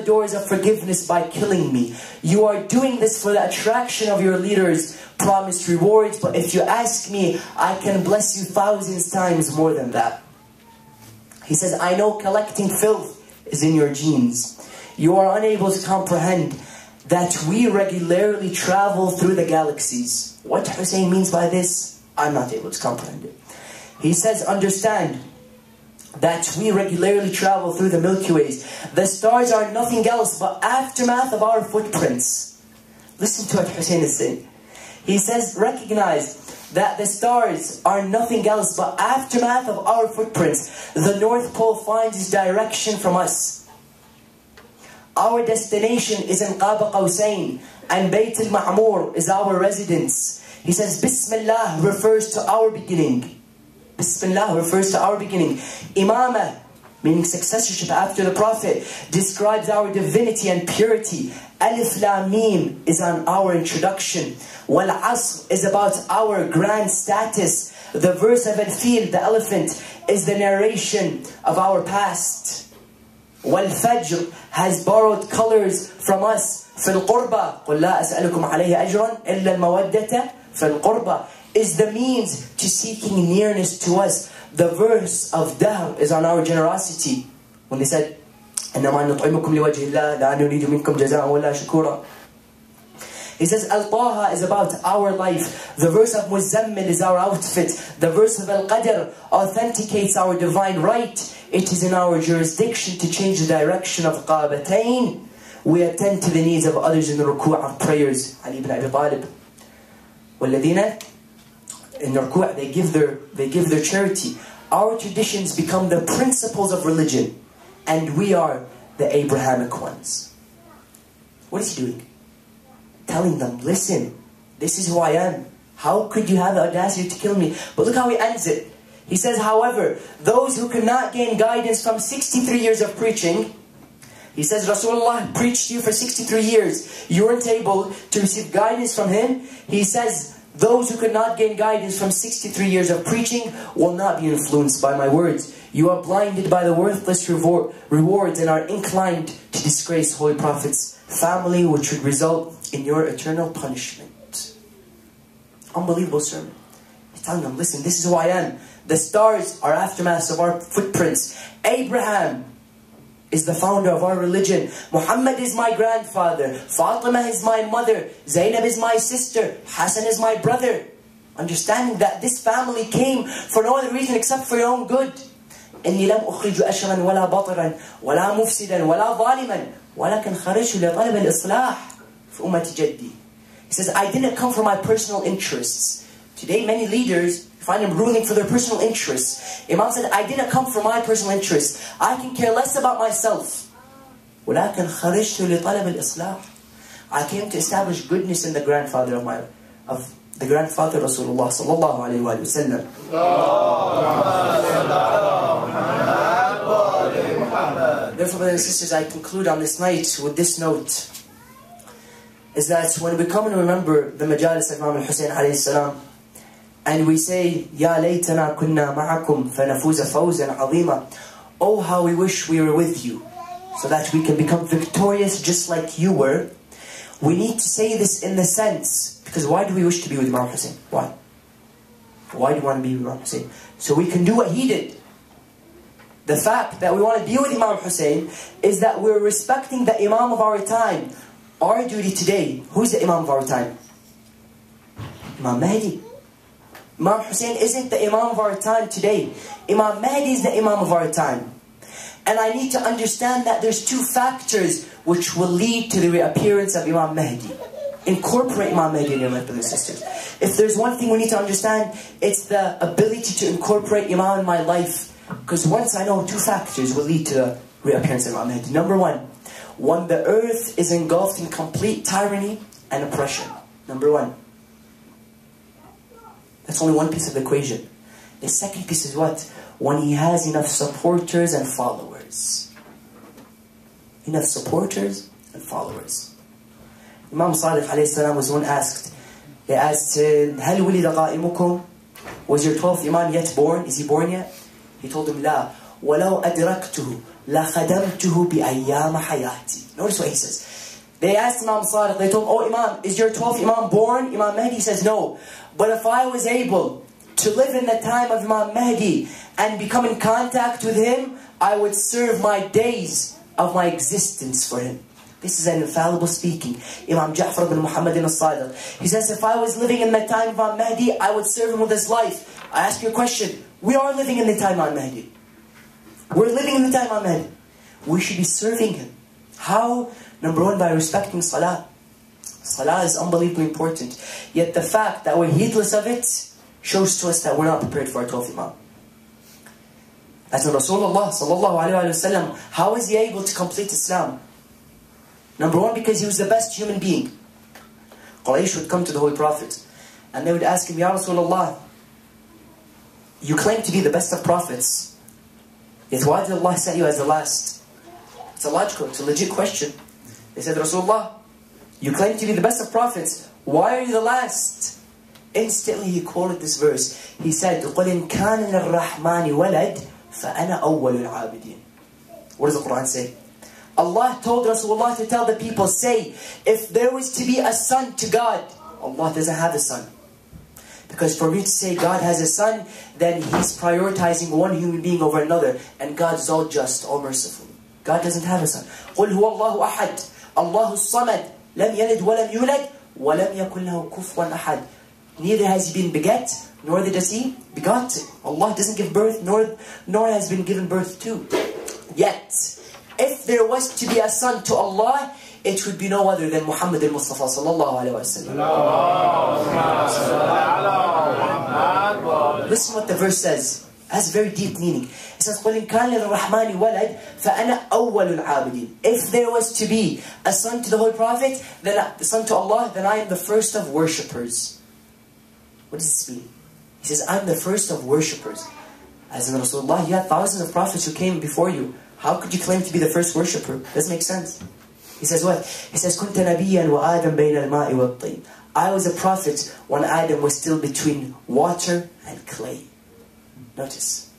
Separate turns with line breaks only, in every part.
doors of forgiveness by killing me. You are doing this for the attraction of your leaders' promised rewards, but if you ask me, I can bless you 1,000 times more than that. He says, I know collecting filth is in your genes. You are unable to comprehend that we regularly travel through the galaxies. What Hussein means by this, I'm not able to comprehend it. He says, understand that we regularly travel through the Milky Ways. The stars are nothing else but aftermath of our footprints. Listen to what Hussein is saying. He says, recognize that the stars are nothing else but aftermath of our footprints. The North Pole finds its direction from us. Our destination is in Qaba Qawsayn, and Bayt al-Ma'mur is our residence. He says, Bismillah refers to our beginning. Bismillah refers to our beginning. Imamah, meaning successorship after the Prophet, describes our divinity and purity. Alif Lam Mim is on our introduction. Wal Asr is about our grand status. The verse of Al-Fil, the elephant, is the narration of our past. Wal Fajr has borrowed colors from us. Fil Qurba, قُلْ لَا أَسْأَلُكُمْ عَلَيْهِ أَجْرًا إِلَّا الْمَوَدَّةَ Fil Qurba is the means to seeking nearness to us. The verse of Dahr is on our generosity. When they said, إِنَّمَا نُطْعِمُكُمْ لِوَجْهِ اللَّهِ لَا نُرِيدُ مِنْكُمْ جَزَاءً وَلَا شُكُورًا. He says, Al-Taha is about our life. The verse of Muzammil is our outfit. The verse of Al-Qadr authenticates our divine right. It is in our jurisdiction to change the direction of Qabatayn. We attend to the needs of others in the ruku' of prayers. Ali ibn Abi Talib. وَالَّذِينَ in the ruku' they give their charity. Our traditions become the principles of religion, and we are the Abrahamic ones. What is he doing? Telling them, listen, this is who I am. How could you have the audacity to kill me? But look how he ends it. He says, however, those who could not gain guidance from 63 years of preaching, he says, Rasulullah preached to you for 63 years. You weren't able to receive guidance from him. He says, those who could not gain guidance from 63 years of preaching will not be influenced by my words. You are blinded by the worthless rewards and are inclined to disgrace Holy Prophet's family, which would result in your eternal punishment. Unbelievable sermon. He's telling them, listen, this is who I am. The stars are aftermaths of our footprints. Abraham is the founder of our religion. Muhammad is my grandfather. Fatima is my mother. Zainab is my sister. Hassan is my brother. Understanding that this family came for no other reason except for your own good. إني لم أخرج أشرا ولا بطرا ولا مفسدا ولا ظالما ولكن خرجت لطلب الإصلاح في أمة جدي. He says, I didn't come for my personal interests. Today many leaders find them ruling for their personal interests. Imam said, I didn't come for my personal interests. I can care less about myself. ولكن خرجت لطلب الإصلاح. I came to establish goodness in the grandfather of the grandfather Rasulullah sallallahu alayhi wa sallam. Therefore, brothers and sisters, I conclude on this night with this note. Is that when we come and remember the majalis of Imam al-Hussein alayhi salam, and we say, Ya laytana kunna ma'akum fanafuza fawzan azima. Oh, how we wish we were with you, so that we can become victorious just like you were. We need to say this in the sense, because why do we wish to be with Imam Hussein? Why? Why do we want to be with Imam Hussein? So we can do what he did. The fact that we want to be with Imam Hussein is that we're respecting the Imam of our time. Our duty today, who's the Imam of our time? Imam Mahdi. Imam Hussein isn't the Imam of our time today. Imam Mahdi is the Imam of our time. And I need to understand that there's two factors which will lead to the reappearance of Imam Mahdi. Incorporate Imam Mahdi in your life, brothers and sisters. If there's one thing we need to understand, it's the ability to incorporate Imam in my life. Because once I know two factors will lead to the reappearance of Imam Mahdi. Number one, when the earth is engulfed in complete tyranny and oppression. Number one. That's only one piece of the equation. The second piece is what? When he has enough supporters and followers. Enough supporters and followers. Imam Sadiq alayhi salam was one asked. They asked, هل ولد قائمكم? Was your 12th Imam yet born? Is he born yet? He told him, لا. ولو أدركته لَخَدَمْتُهُ بِأَيَّامَ حَيَاتِي. Notice what he says. They asked Imam Sadiq, they told him, oh Imam, is your 12th Imam born? Imam Mahdi says, no. But if I was able to live in the time of Imam Mahdi and become in contact with him, I would serve my days of my existence for him. This is an infallible speaking. Imam Ja'far ibn Muhammad al-Sadiq. He says, if I was living in the time of Imam Mahdi, I would serve him with his life. I ask you a question. We are living in the time of Imam Mahdi. We're living in the time of Imam Mahdi. We should be serving him. How? Number one, by respecting Salah. Salah is unbelievably important. Yet the fact that we're heedless of it shows to us that we're not prepared for our 12th Imam. As in Rasulullah sallallahu alayhi wa sallam, how is he able to complete Islam? Number one, because he was the best human being. Quraysh would come to the Holy Prophet and they would ask him, Ya Rasulullah, you claim to be the best of prophets, yet why did Allah set you as the last? It's a logical, it's a legit question. They said, Rasulullah, you claim to be the best of prophets, why are you the last? Instantly he quoted this verse. He said, قُلْ إِنْ كَانَ لِلرَّحْمَنِ وَلَدْ فَأَنَا أَوَّلُ الْعَابِدِينَ. What does the Quran say? Allah told Rasulullah to tell the people, say, if there was to be a son to God, Allah doesn't have a son. Because for me to say God has a son, then he's prioritizing one human being over another. And God is all just, all merciful. God doesn't have a son. قُلْ هُوَ اللَّهُ أَحَدٌ اللَّهُ الصَّمَدُ لَمْ يَلِدْ وَلَمْ يُولَدْ وَلَمْ يَكُنْ لَهُ كُفُوًا أَحَدٌ. Neither has he been beget, nor does he begotten. Allah doesn't give birth, nor has been given birth to. Yet, if there was to be a son to Allah, it would be no other than Muhammad al-Mustafa sallallahu alayhi wa sallam. Listen what the verse says. It has very deep meaning. It says, قُلْ إِنْ كَانَ لِلرَّحْمَنِ وَلَدْ فَأَنَا أَوَّلُ الْعَابِدِينَ. If there was to be a son to the Holy Prophet, then the son to Allah, then I am the first of worshippers. What does this mean? He says, I'm the first of worshippers. As in Rasulullah, you had thousands of prophets who came before you. How could you claim to be the first worshipper? Doesn't make sense. He says what? He says, كُنْتَ نَبِيًّا وَآدَمْ بَيْنَ الْمَاءِ وَالطِّينِ. I was a prophet when Adam was still between water and clay. Notice.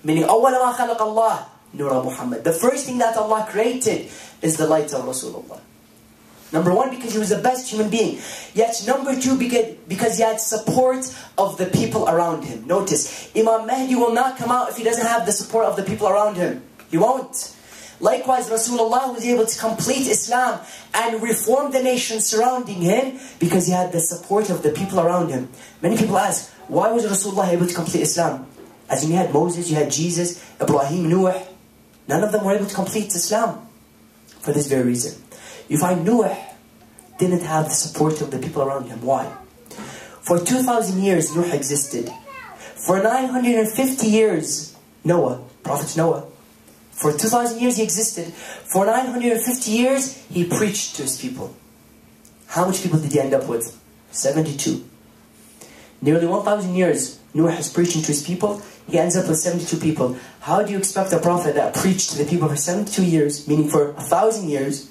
Meaning, أَوَّلَ مَا خَلَقَ اللَّهِ نُورَ مُحَمَّدٍ. The first thing that Allah created is the light of Rasulullah. Number one, because he was the best human being. Yet number two, because he had support of the people around him. Notice, Imam Mahdi will not come out if he doesn't have the support of the people around him. He won't. Likewise, Rasulullah was able to complete Islam and reform the nation surrounding him because he had the support of the people around him. Many people ask, why was Rasulullah able to complete Islam? As in, you had Moses, you had Jesus, Ibrahim, Noah. None of them were able to complete Islam. For this very reason. You find Noah didn't have the support of the people around him. Why? For 2,000 years, Noah existed. For 950 years, Noah, Prophet Noah, for 2,000 years he existed. For 950 years, he preached to his people. How much people did he end up with? 72. Nearly 1,000 years, Noah is preaching to his people. He ends up with 72 people. How do you expect a prophet that preached to the people for 72 years, meaning for 1,000 years,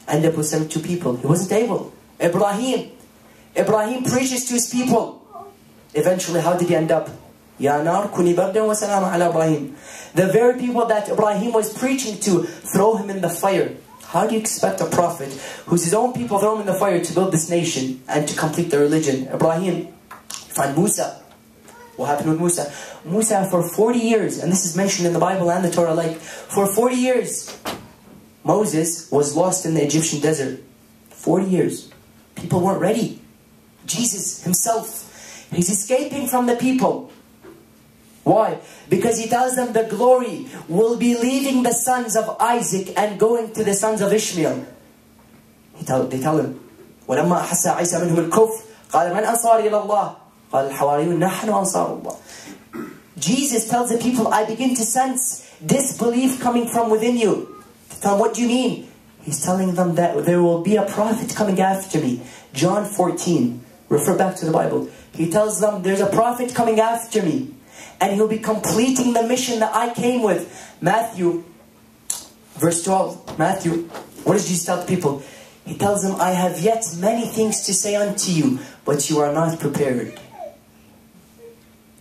end up with 72 people? He wasn't able. Ibrahim preaches to his people. Eventually, how did he end up? Ya nar kuni bardan wa salama ala Ibrahim. The very people that Ibrahim was preaching to throw him in the fire. How do you expect a prophet whose his own people throw him in the fire to build this nation and to complete the religion? Ibrahim. Find Musa. What happened with Musa? Musa for 40 years, and this is mentioned in the Bible and the Torah, like for 40 years, Moses was lost in the Egyptian desert. 40 years. People weren't ready. Jesus himself, he's escaping from the people. Why? Because he tells them the glory will be leaving the sons of Isaac and going to the sons of Ishmael. They tell him, وَلَمَّا أَحَسَّ عِيسَى مِنْهُمُ الْكُفْرَ قَالَ مَنْ أَنصَارِي إِلَى اللَّهِ قَالَ الْحَوَارِيُّونَ نَحْنُ أَنصَارُ اللَّهِ. Jesus tells the people, I begin to sense disbelief coming from within you. They tell him, what do you mean? He's telling them that there will be a prophet coming after me. John 14. Refer back to the Bible. He tells them, there's a prophet coming after me. And he'll be completing the mission that I came with. Matthew, verse 12. Matthew, what does Jesus tell the people? He tells them, I have yet many things to say unto you, but you are not prepared.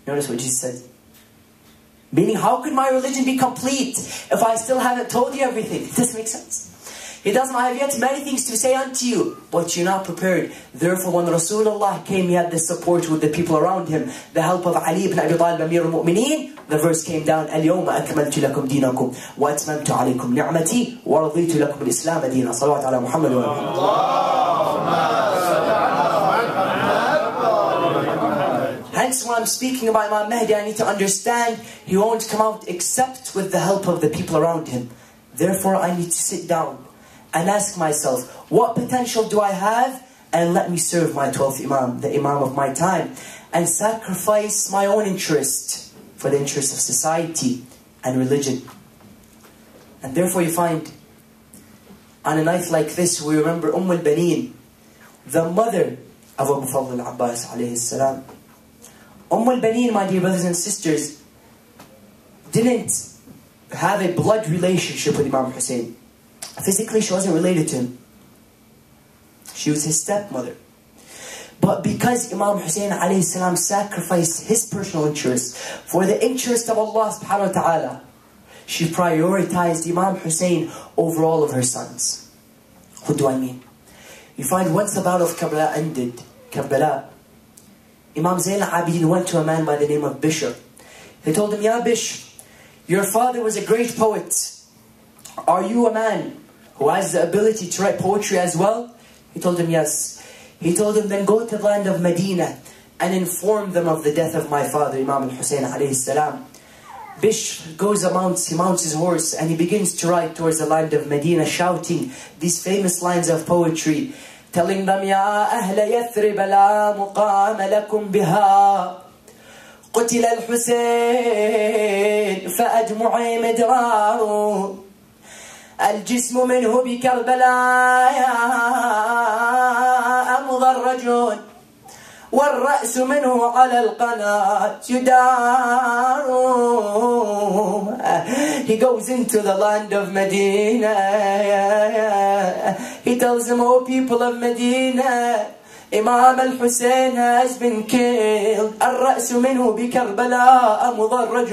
Notice what Jesus said. Meaning, how could my religion be complete if I still haven't told you everything? This makes sense. He doesn't, I have yet many things to say unto you, but you're not prepared. Therefore, when Rasulullah came, he had the support with the people around him, the help of Ali ibn Abi Talib, Amir al-Mu'mineen. The verse came down, اليوم أكملت لكم دينكم وأتممت عليكم نعمتي ورضيت لكم الإسلام دينا. صلوات على محمد Hence, when I'm speaking about Imam Mahdi, I need to understand he won't come out except with the help of the people around him. Therefore, I need to sit down and ask myself, what potential do I have? And let me serve my 12th Imam, the Imam of my time, and sacrifice my own interest for the interest of society and religion. And therefore you find, on a night like this, we remember al-Baneen, the mother of Abu Fadl al-Abbas alayhi salam. al-Baneen, my dear brothers and sisters, didn't have a blood relationship with Imam Hussein. Physically, she wasn't related to him. She was his stepmother. But because Imam Hussein alayhi salam sacrificed his personal interest for the interest of Allah subhanahu wa ta'ala, she prioritized Imam Hussein over all of her sons. What do I mean? You find once the battle of Karbala ended, Imam Zayn al-Abidin went to a man by the name of Bishr. He told him, Ya Bishr, your father was a great poet. Are you a man who has the ability to write poetry as well? He told him, yes. He told him, then go to the land of Medina and inform them of the death of my father, Imam al-Hussein alayhi salam. Bishr he mounts his horse and he begins to ride towards the land of Medina, shouting these famous lines of poetry, telling them, Ya ahla Yathrib la muqama lakum biha. قتل الحسين فأدمعي مدرار الجسم منه بكربلاء مضرج والرأس منه على القناة يدار. He goes into the land of Medina. He tells them, O people of Medina, Imam al-Hussein has been killed. الرأس منه بكربلاء مضرج.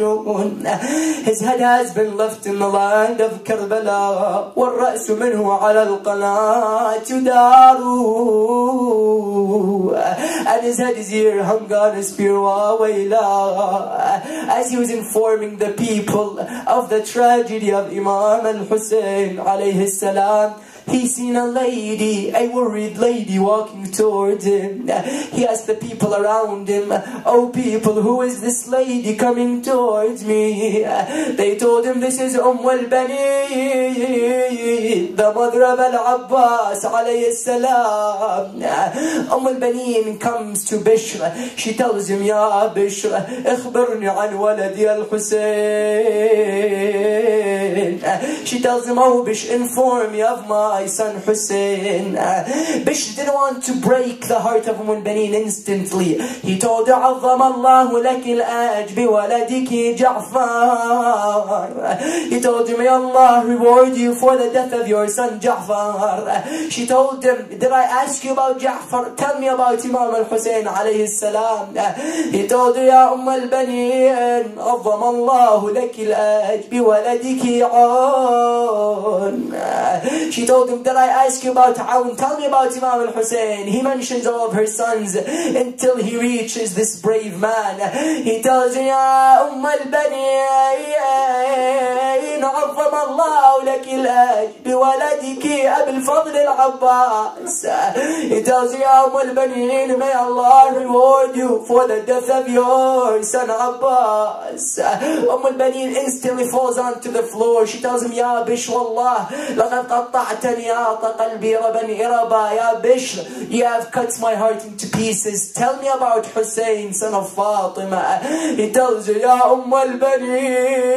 His head has been left in the land of Karbala. والرأس منه على القناة يدار. And his head is here hung on a spear. As he was informing the people of the tragedy of Imam al-Hussein alayhi salam, he seen a lady, a worried lady walking towards him. He asked the people around him, oh people, who is this lady coming towards me? They told him, this is al-Baneen, the mother of Al-Abbas alayhi salam. al-Baneen comes to Bishr. She tells him, Ya Bishr, اخبرني عن ولدي الحسين. She tells him, oh Bishr, inform me of my son Hussein. Bishr didn't want to break the heart of al-Baneen instantly. He told her, عظم الله لك الأجر بولدك جعفر. He told him, may Allah reward you for the death of your son Ja'far. She told him, did I ask you about Ja'far? Tell me about Imam al-Hussein alayhi salam. He told her, يا al-Baneen, عظم الله لك الأجر بولدك عون. She told him, did I ask you about Aoun? Tell me about Imam al-Hussein. He mentions all of her sons until he reaches this brave man. He tells her, Ya al-Baneen, عظم الله لك الأجر بولدك أبي الفضل العباس. He tells her, Ya al-Baneen, may Allah reward you for the death of your son Abbas. al-Baneen instantly falls onto the floor. She tells him, Ya Bishr, wallah, لقد قطعتني عاط قلبي ربا إربا. Ya Bishr, you have cut my heart into pieces. Tell me about Hussein, son of Fatima. He tells her, Ya al-Baneen,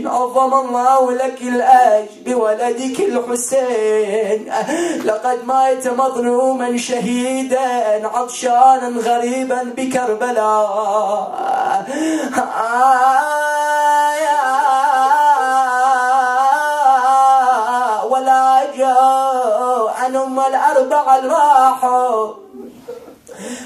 عظم الله لك الأجر بولدك الحسين. لقد مات مظلوما شهيدا عطشانا غريبا بكربلاء. ولا جاء عن الأربعة الراحوا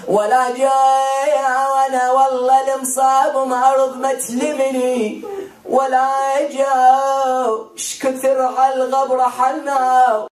ولا جاي وانا والله المصاب معرض ما تلمني، ولا جاوش كثر على الغبرة حنا